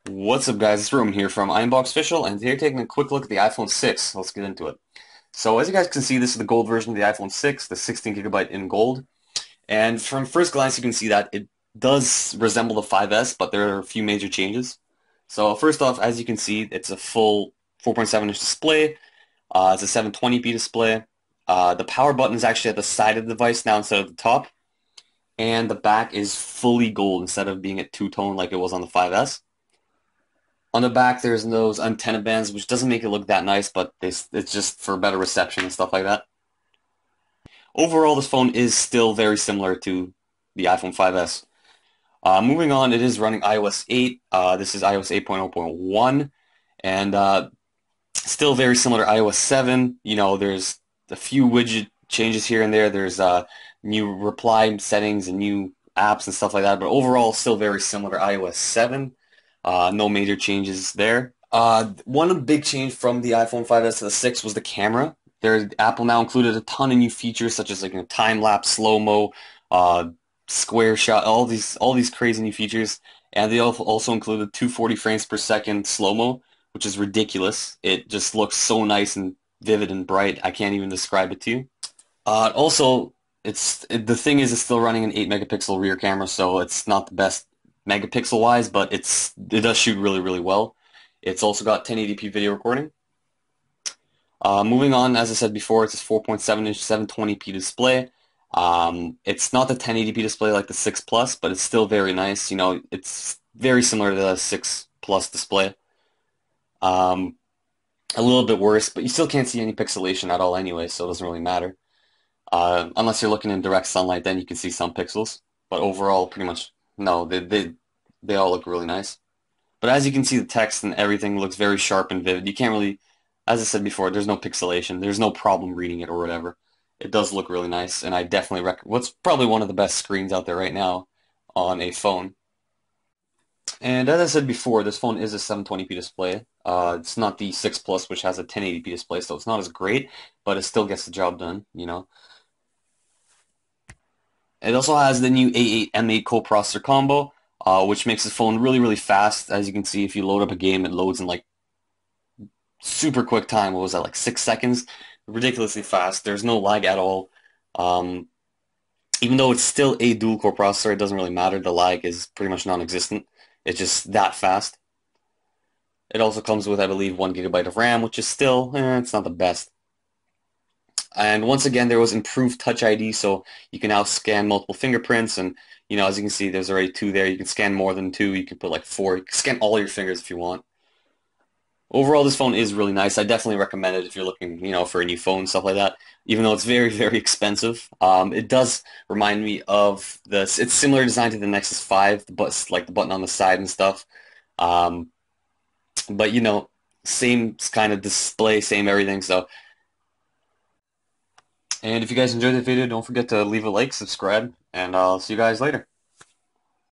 What's up, guys? It's Roman here from iUnboxOfficial, and today we're taking a quick look at the iPhone 6. Let's get into it. So, as you guys can see, this is the gold version of the iPhone 6, the 16GB in gold. And from first glance, you can see that it does resemble the 5S, but there are a few major changes. So, first off, as you can see, it's a full 4.7-inch display. It's a 720p display. The power button is actually at the side of the device now instead of the top. And the back is fully gold instead of being a two-tone like it was on the 5S. On the back, there's those antenna bands, which doesn't make it look that nice, but it's just for better reception and stuff like that. Overall, this phone is still very similar to the iPhone 5S. Moving on, it is running iOS 8. This is iOS 8.0.1, and still very similar to iOS 7. You know, there's a few widget changes here and there. There's new reply settings and new apps and stuff like that, but overall, still very similar to iOS 7. No major changes there. One big change from the iPhone 5S to the 6 was the camera. Apple now included a ton of new features such as like time lapse, slow mo, square shot, all these crazy new features, and they also included 240 frames per second slow mo, which is ridiculous. It just looks so nice and vivid and bright. I can't even describe it to you. Also, the thing is, it's still running an 8 megapixel rear camera, so it's not the best megapixel wise, but it does shoot really well. It's also got 1080p video recording. Moving on, as I said before, it's a 4.7-inch 720p display. It's not the 1080p display like the 6 Plus, but it's still very nice. You know, it's very similar to the 6 Plus display. A little bit worse, but you still can't see any pixelation at all anyway, so it doesn't really matter. Unless you're looking in direct sunlight, then you can see some pixels. But overall, pretty much, no, they all look really nice. But as you can see, the text and everything looks very sharp and vivid. You can't really, as I said before, there's no pixelation. There's no problem reading it or whatever. It does look really nice, and I definitely recommend. What's probably one of the best screens out there right now on a phone. And as I said before, this phone is a 720p display. It's not the 6 Plus, which has a 1080p display, so it's not as great, but it still gets the job done, you know. It also has the new A8 M8 co-processor combo, which makes the phone really fast. As you can see, if you load up a game, it loads in like super quick time. What was that, like 6 seconds? Ridiculously fast. There's no lag at all. Even though it's still a dual-core processor, it doesn't really matter. The lag is pretty much non-existent. It's just that fast. It also comes with, I believe, 1 GB of RAM, which is still, it's not the best. And once again, there was improved Touch ID, so you can now scan multiple fingerprints, and you know, as you can see, there's already 2 there. You can scan more than 2. You can put like 4. You can scan all your fingers if you want. Overall, this phone is really nice. I definitely recommend it if you're looking, you know, for a new phone, stuff like that. Even though it's very expensive, it does remind me of this. It's similar design to the Nexus 5, like the button on the side and stuff. Um, but you know, same kind of display, same everything. So. And if you guys enjoyed the video, don't forget to leave a like, subscribe, and I'll see you guys later.